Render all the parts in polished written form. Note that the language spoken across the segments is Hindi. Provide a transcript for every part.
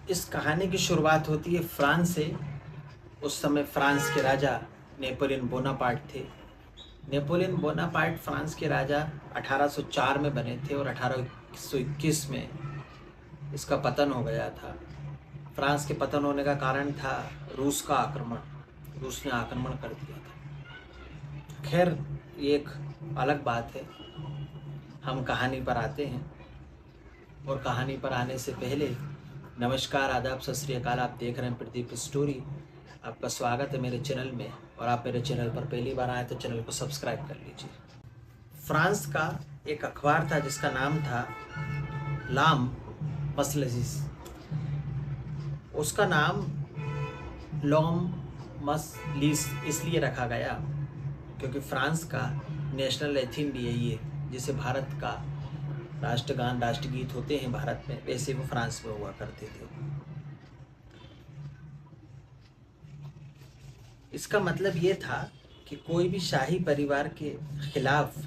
इस कहानी की शुरुआत होती है फ्रांस से। उस समय फ्रांस के राजा नेपोलियन बोनापार्ट थे। नेपोलियन बोनापार्ट फ्रांस के राजा 1804 में बने थे और 1821 में इसका पतन हो गया था। फ्रांस के पतन होने का कारण था रूस का आक्रमण। रूस ने आक्रमण कर दिया था। खैर, ये एक अलग बात है। हम कहानी पर आते हैं और कहानी पर आने से पहले नमस्कार, आदाब, सत श्री अकाल। आप देख रहे हैं प्रदीप स्टोरी। आपका स्वागत है मेरे चैनल में, और आप मेरे चैनल पर पहली बार आए तो चैनल को सब्सक्राइब कर लीजिए। फ्रांस का एक अखबार था जिसका नाम था लाम मसलजिस। उसका नाम लॉम मसलिस इसलिए रखा गया क्योंकि फ्रांस का नेशनल एंथम भी यही है। जिसे भारत का राष्ट्रगान, राष्ट्रगीत होते हैं भारत में, वैसे वो फ्रांस में हुआ करते थे। इसका मतलब ये था कि कोई भी शाही परिवार के खिलाफ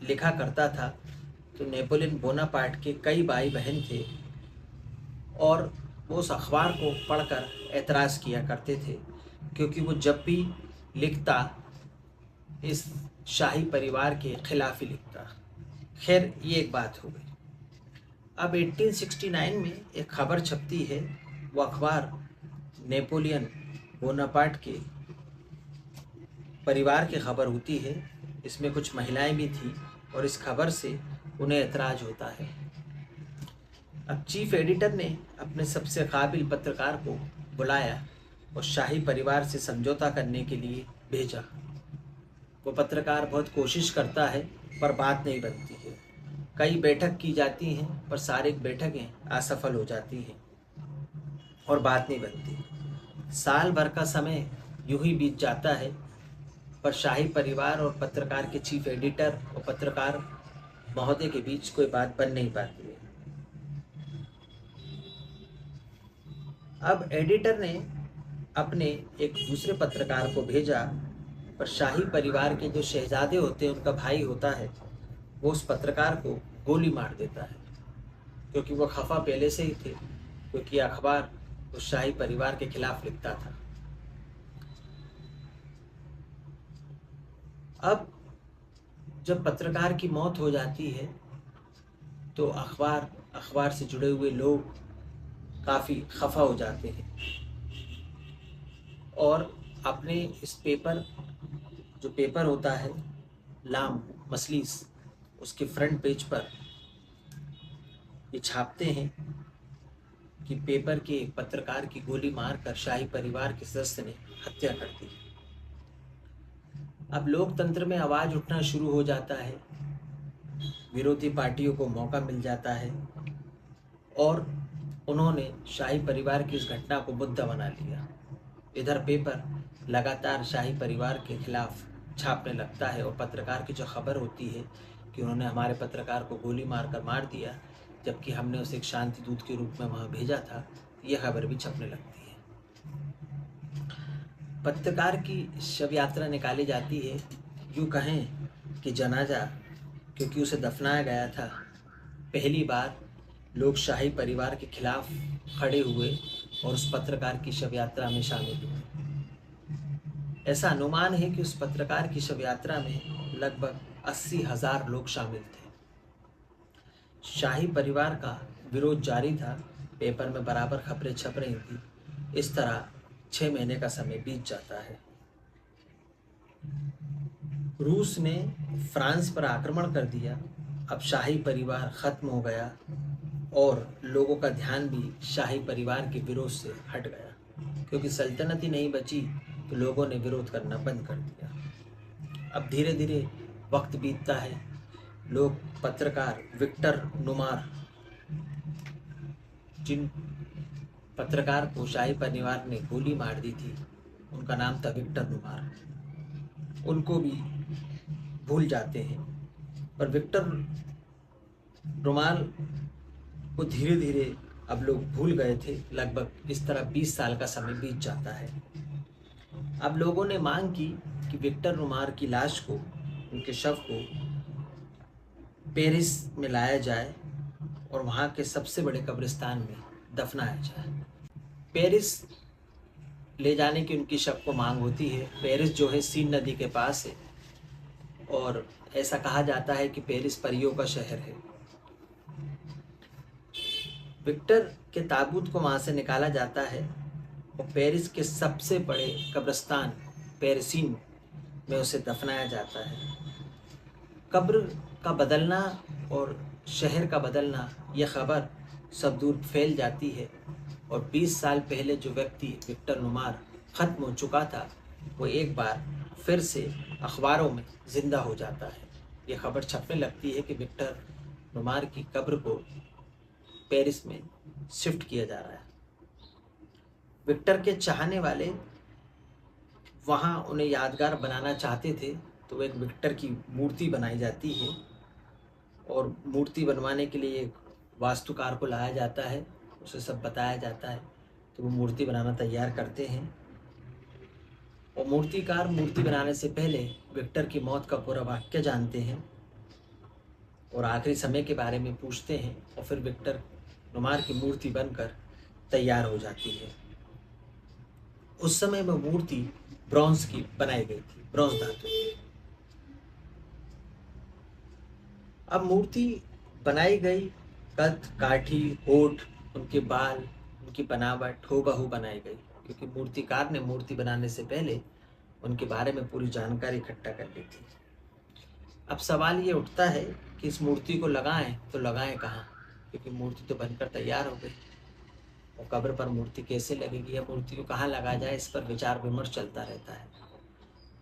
लिखा करता था तो नेपोलियन बोनापार्ट के कई भाई बहन थे और वो उस अखबार को पढ़कर एतराज़ किया करते थे, क्योंकि वो जब भी लिखता इस शाही परिवार के खिलाफ ही लिखता। खैर, ये एक बात हो गई। अब 1869 में एक खबर छपती है। वो अखबार नेपोलियन बोनापार्ट के परिवार की खबर होती है। इसमें कुछ महिलाएं भी थी और इस खबर से उन्हें ऐतराज़ होता है। अब चीफ एडिटर ने अपने सबसे काबिल पत्रकार को बुलाया और शाही परिवार से समझौता करने के लिए भेजा। वो पत्रकार बहुत कोशिश करता है पर बात नहीं बनती है। कई बैठक की जाती हैं पर सारी बैठकें असफल हो जाती हैं और बात नहीं बनती। साल भर का समय यूं ही बीत जाता है पर शाही परिवार और पत्रकार के चीफ एडिटर और पत्रकार महोदय के बीच कोई बात बन नहीं पाती है। अब एडिटर ने अपने एक दूसरे पत्रकार को भेजा, पर शाही परिवार के जो शहजादे होते हैं, उनका भाई होता है, वो उस पत्रकार को गोली मार देता है, क्योंकि वो खफा पहले से ही थे, क्योंकि अखबार उस शाही परिवार के खिलाफ लिखता था। अब जब पत्रकार की मौत हो जाती है तो अखबार से जुड़े हुए लोग काफ़ी खफा हो जाते हैं और अपने इस जो पेपर होता है लाम मसलिस, उसके फ्रंट पेज पर ये छापते हैं कि पेपर के पत्रकार की गोली मारकर शाही परिवार के सदस्य ने हत्या कर दी। अब लोकतंत्र में आवाज़ उठना शुरू हो जाता है, विरोधी पार्टियों को मौका मिल जाता है और उन्होंने शाही परिवार की इस घटना को मुद्दा बना लिया। इधर पेपर लगातार शाही परिवार के खिलाफ छापने लगता है और पत्रकार की जो खबर होती है कि उन्होंने हमारे पत्रकार को गोली मारकर मार दिया, जबकि हमने उसे एक शांति दूत के रूप में वहाँ भेजा था, यह खबर भी छपने लगती है। पत्रकार की शव यात्रा निकाली जाती है, यूँ कहें कि जनाजा, क्योंकि उसे दफनाया गया था। पहली बार लोग शाही परिवार के खिलाफ खड़े हुए और उस पत्रकार की शव यात्रा में शामिल हुए। ऐसा अनुमान है कि उस पत्रकार की शव यात्रा में लगभग 80,000 लोग शामिल थे। शाही परिवार का विरोध जारी था, पेपर में बराबर खबरें छप रही थी। इस तरह 6 महीने का समय बीत जाता है। रूस ने फ्रांस पर आक्रमण कर दिया। अब शाही परिवार खत्म हो गया और लोगों का ध्यान भी शाही परिवार के विरोध से हट गया, क्योंकि सल्तनत ही नहीं बची तो लोगों ने विरोध करना बंद कर दिया। अब धीरे धीरे वक्त बीतता है। लोग पत्रकार विक्टर नुमार, जिन पत्रकार को शाही परिवार ने गोली मार दी थी, उनका नाम था विक्टर नुमार, उनको भी भूल जाते हैं। पर विक्टर नुमार को धीरे धीरे अब लोग भूल गए थे। लगभग इस तरह 20 साल का समय बीत जाता है। अब लोगों ने मांग की कि विक्टर नुमार की लाश को, उनके शव को पेरिस में लाया जाए और वहाँ के सबसे बड़े कब्रिस्तान में दफनाया जाए। पेरिस ले जाने की उनकी शव को मांग होती है। पेरिस जो है सीन नदी के पास है और ऐसा कहा जाता है कि पेरिस परियों का शहर है। विक्टर के ताबूत को वहाँ से निकाला जाता है और पेरिस के सबसे बड़े कब्रिस्तान पेरिसीन में उसे दफनाया जाता है। कब्र का बदलना और शहर का बदलना, यह खबर सब दूर फैल जाती है और 20 साल पहले जो व्यक्ति विक्टर नुमार ख़त्म हो चुका था, वो एक बार फिर से अखबारों में ज़िंदा हो जाता है। ये खबर छपने लगती है कि विक्टर नुमार की कब्र को पेरिस में शिफ्ट किया जा रहा है। विक्टर के चाहने वाले वहाँ उन्हें यादगार बनाना चाहते थे, तो एक विक्टर की मूर्ति बनाई जाती है और मूर्ति बनवाने के लिए एक वास्तुकार को लाया जाता है, उसे सब बताया जाता है, तो वो मूर्ति बनाना तैयार करते हैं। और मूर्तिकार मूर्ति बनाने से पहले विक्टर की मौत का पूरा वाक्य जानते हैं और आखिरी समय के बारे में पूछते हैं और फिर विक्टर नुमार की मूर्ति बनकर तैयार हो जाती है। उस समय में मूर्ति ब्रॉन्ज की बनाई गई थी, ब्रॉन्ज धातु की। अब मूर्ति बनाई गई, कद काठी होठ, उनके बाल, उनकी बनावट हूबहू बनाई गई, क्योंकि मूर्तिकार ने मूर्ति बनाने से पहले उनके बारे में पूरी जानकारी इकट्ठा कर ली थी। अब सवाल ये उठता है कि इस मूर्ति को लगाएं तो लगाएं कहाँ, क्योंकि मूर्ति तो बनकर तैयार हो गई और कब्र पर मूर्ति कैसे लगेगी या मूर्ति को कहाँ लगाया जाए, इस पर विचार विमर्श चलता रहता है।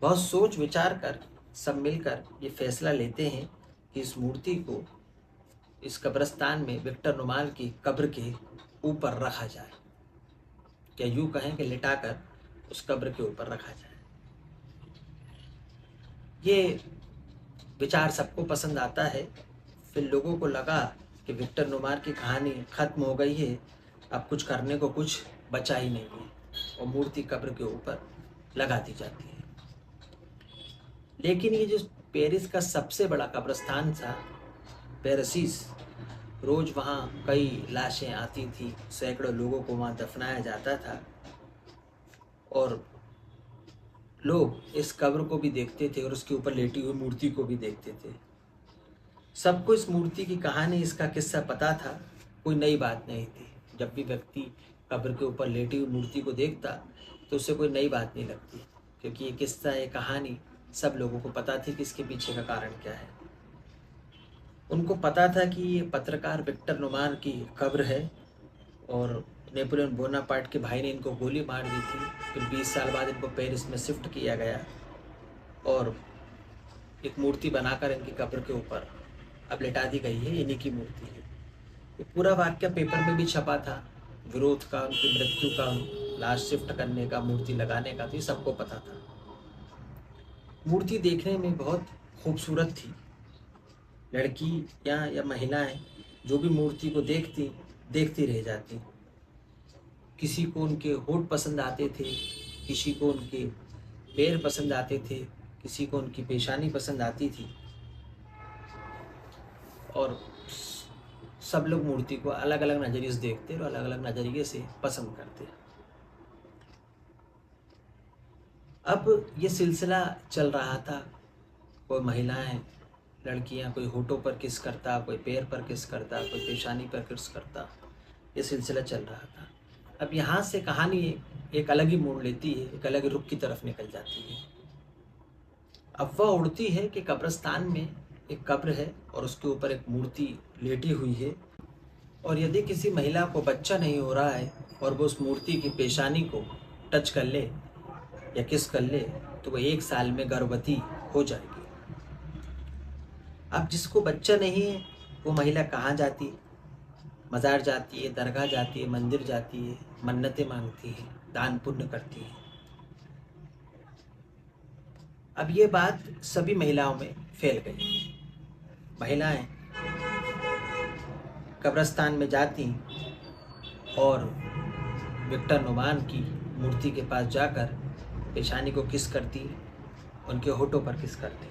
बहुत सोच विचार कर सब मिलकर ये फैसला लेते हैं कि इस मूर्ति को इस कब्रिस्तान में विक्टर नुमार की कब्र के ऊपर रखा जाए, या यूँ कहें कि लिटाकर उस कब्र के ऊपर रखा जाए। ये विचार सबको पसंद आता है। फिर लोगों को लगा कि विक्टर नुमार की कहानी ख़त्म हो गई है, अब कुछ करने को कुछ बचा ही नहीं है और मूर्ति कब्र के ऊपर लगा दी जाती है। लेकिन ये जो पेरिस का सबसे बड़ा कब्रिस्तान था, पेरिसीस, रोज़ वहाँ कई लाशें आती थी, सैकड़ों लोगों को वहाँ दफनाया जाता था और लोग इस कब्र को भी देखते थे और उसके ऊपर लेटी हुई मूर्ति को भी देखते थे। सबको इस मूर्ति की कहानी, इसका किस्सा पता था, कोई नई बात नहीं थी। जब भी व्यक्ति कब्र के ऊपर लेटी हुई मूर्ति को देखता तो उसे कोई नई बात नहीं लगती, क्योंकि ये किस्सा, ये कहानी सब लोगों को पता थी कि इसके पीछे का कारण क्या है। उनको पता था कि ये पत्रकार विक्टर नुमार की कब्र है और नेपोलियन बोनापार्ट के भाई ने इनको गोली मार दी थी। फिर 20 साल बाद इनको पेरिस में शिफ्ट किया गया और एक मूर्ति बनाकर इनकी कब्र के ऊपर अब लिटा दी गई है, इन्हीं की मूर्ति है। ये पूरा वाक्य पेपर में भी छपा था, विरोध का, उनकी मृत्यु का, लाश शिफ्ट करने का, मूर्ति लगाने का, तो ये सबको पता था। मूर्ति देखने में बहुत खूबसूरत थी। लड़की या महिलाएं जो भी मूर्ति को देखती रह जाती। किसी को उनके होठ पसंद आते थे, किसी को उनके पैर पसंद आते थे, किसी को उनकी पेशानी पसंद आती थी और सब लोग मूर्ति को अलग अलग नज़रिए से देखते और अलग अलग नज़रिए से पसंद करते। अब ये सिलसिला चल रहा था, कोई महिलाएं, लड़कियां, कोई होठों पर किस करता, कोई पैर पर किस करता, कोई पेशानी पर किस करता, ये सिलसिला चल रहा था। अब यहाँ से कहानी एक अलग ही मोड़ लेती है, एक अलग रुख की तरफ निकल जाती है। अब वह उड़ती है कि कब्रिस्तान में एक कब्र है और उसके ऊपर एक मूर्ति लेटी हुई है और यदि किसी महिला को बच्चा नहीं हो रहा है और वो उस मूर्ति की पेशानी को टच कर ले या किस कर ले तो वो 1 साल में गर्भवती हो जाएगी। अब जिसको बच्चा नहीं है वो महिला कहाँ जाती? मज़ार जाती है, दरगाह जाती है, मंदिर जाती है, मन्नतें मांगती है, दान पुण्य करती है। अब ये बात सभी महिलाओं में फैल गई। महिलाएं कब्रिस्तान में जाती और विक्टर नुमान की मूर्ति के पास जाकर पेशानी को किस करती, उनके होठों पर किस करती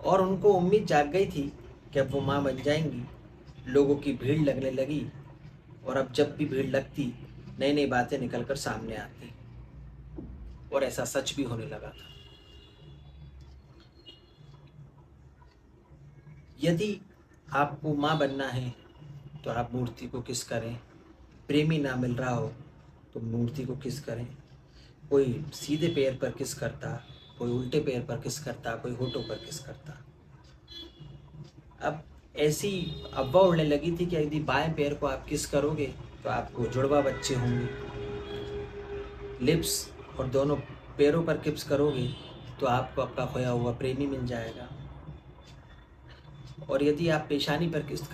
और उनको उम्मीद जाग गई थी कि अब वो माँ बन जाएंगी। लोगों की भीड़ लगने लगी और अब जब भी भीड़ लगती नई नई बातें निकल कर सामने आती, और ऐसा सच भी होने लगा था। यदि आपको माँ बनना है तो आप मूर्ति को किस करें, प्रेमी ना मिल रहा हो तो मूर्ति को किस करें। कोई सीधे पैर पर किस करता, कोई उल्टे पैर पर किस करता, कोई होठों पर किस करता। अब ऐसी अफवाह उड़ने लगी थी कि यदि बाएं पैर को आप किस करोगे तो आपको जुड़वा बच्चे होंगे, लिप्स और दोनों पैरों पर किस करोगे तो आपको आपका खोया हुआ प्रेमी मिल जाएगा, और यदि आप पेशानी पर किस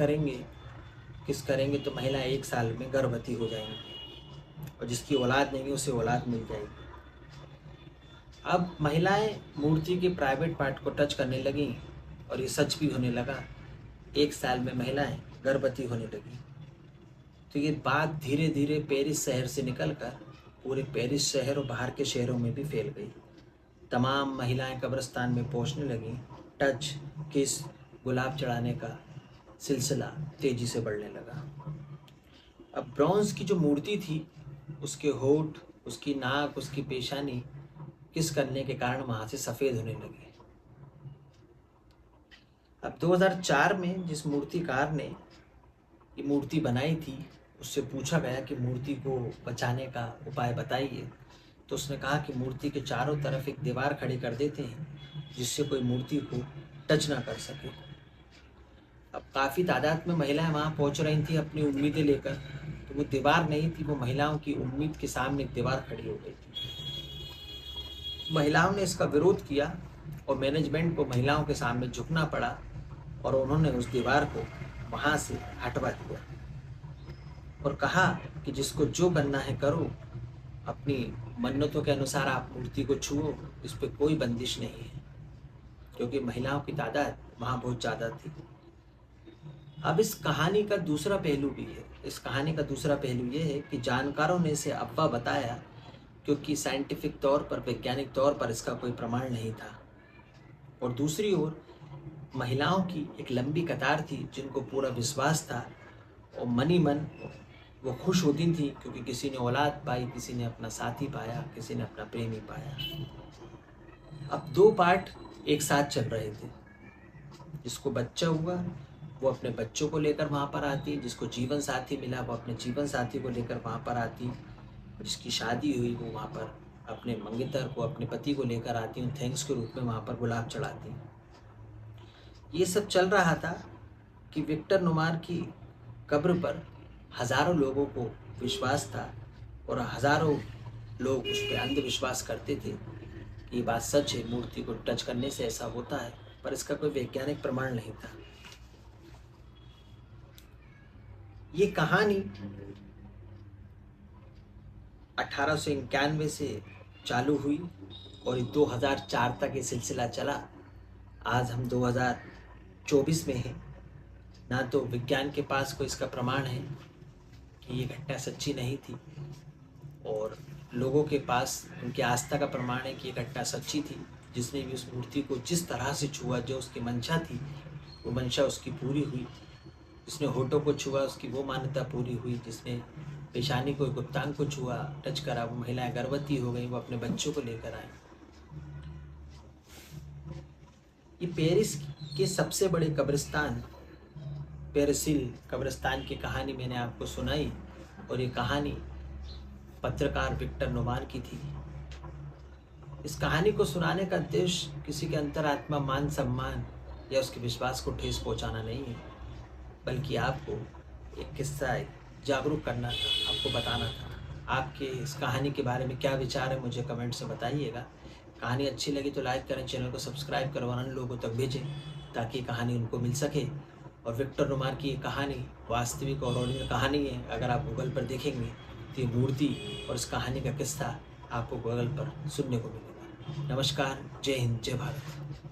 करेंगे तो महिला 1 साल में गर्भवती हो जाएंगी, और जिसकी औलाद नहीं है उसे औलाद मिल जाएगी। अब महिलाएं मूर्ति के प्राइवेट पार्ट को टच करने लगीं, और ये सच भी होने लगा। 1 साल में महिलाएं गर्भवती होने लगी। तो ये बात धीरे धीरे पेरिस शहर से निकलकर पूरे पेरिस शहर और बाहर के शहरों में भी फैल गई। तमाम महिलाएं कब्रिस्तान में पहुंचने लगीं। टच, किस, गुलाब चढ़ाने का सिलसिला तेजी से बढ़ने लगा। अब ब्रॉन्ज की जो मूर्ति थी, उसके होठ, उसकी नाक, उसकी पेशानी किस करने के कारण वहां से सफ़ेद होने लगी। अब 2004 में जिस मूर्तिकार ने ये मूर्ति बनाई थी, उससे पूछा गया कि मूर्ति को बचाने का उपाय बताइए, तो उसने कहा कि मूर्ति के चारों तरफ एक दीवार खड़ी कर देते हैं जिससे कोई मूर्ति को टच ना कर सके। अब काफ़ी तादाद में महिलाएं वहाँ पहुँच रही थी अपनी उम्मीदें लेकर, तो वो दीवार नहीं थी, वो महिलाओं की उम्मीद के सामने एक दीवार खड़ी हो गई थी। महिलाओं ने इसका विरोध किया और मैनेजमेंट को महिलाओं के सामने झुकना पड़ा, और उन्होंने उस दीवार को वहाँ से हटवा दिया और कहा कि जिसको जो बनना है करो, अपनी मन्नतों के अनुसार आप मूर्ति को छुओ, इस पर कोई बंदिश नहीं है, क्योंकि महिलाओं की तादाद वहाँ बहुत ज़्यादा थी। अब इस कहानी का दूसरा पहलू भी है। इस कहानी का दूसरा पहलू ये है कि जानकारों ने इसे अफवाह बताया क्योंकि साइंटिफिक तौर पर, वैज्ञानिक तौर पर इसका कोई प्रमाण नहीं था, और दूसरी ओर महिलाओं की एक लंबी कतार थी जिनको पूरा विश्वास था, और मनी मन वो खुश होती थी क्योंकि किसी ने औलाद पाई, किसी ने अपना साथी पाया, किसी ने अपना प्रेमी पाया। अब 2 पार्ट एक साथ चल रहे थे। जिसको बच्चा हुआ वो अपने बच्चों को लेकर वहाँ पर आती, जिसको जीवन साथी मिला वो अपने जीवन साथी को लेकर वहाँ पर आती, जिसकी शादी हुई वो वहाँ पर अपने मंगेतर को, अपने पति को लेकर आती और थैंक्स के रूप में वहाँ पर गुलाब चढ़ाती। ये सब चल रहा था कि विक्टर नुमार की कब्र पर हज़ारों लोगों को विश्वास था, और हज़ारों लोग उस पर अंधविश्वास करते थे कि ये बात सच है, मूर्ति को टच करने से ऐसा होता है, पर इसका कोई वैज्ञानिक प्रमाण नहीं था। ये कहानी 1891 से चालू हुई और 2004 तक ये सिलसिला चला। आज हम 2024 में हैं। ना तो विज्ञान के पास कोई इसका प्रमाण है कि ये घटना सच्ची नहीं थी, और लोगों के पास उनकी आस्था का प्रमाण है कि ये घटना सच्ची थी। जिसने भी उस मूर्ति को जिस तरह से छुआ, जो उसकी मंशा थी वो मंशा उसकी पूरी हुई। जिसने होठों को छुआ उसकी वो मान्यता पूरी हुई। जिसने पेशानी को, गुप्तांग को छुआ, टच करा, वो महिलाएं गर्भवती हो गई, वो अपने बच्चों को लेकर आए। ये पेरिस के सबसे बड़े कब्रिस्तान पेरिसिल कब्रिस्तान की कहानी मैंने आपको सुनाई, और ये कहानी पत्रकार विक्टर नुमार की थी। इस कहानी को सुनाने का उद्देश्य किसी के अंतरात्मा, मान सम्मान या उसके विश्वास को ठेस पहुंचाना नहीं है, बल्कि आपको एक किस्सा जागरूक करना था, आपको बताना था। आपके इस कहानी के बारे में क्या विचार है मुझे कमेंट से बताइएगा। कहानी अच्छी लगी तो लाइक करें, चैनल को सब्सक्राइब करो, अन्य लोगों तक भेजें ताकि कहानी उनको मिल सके। और विक्टर नुमार की ये कहानी वास्तविक और ओरिजिनल कहानी है। अगर आप गूगल पर देखेंगे तो ये मूर्ति और इस कहानी का किस्सा आपको गूगल पर सुनने को मिलेगा। नमस्कार, जय हिंद, जय भारत।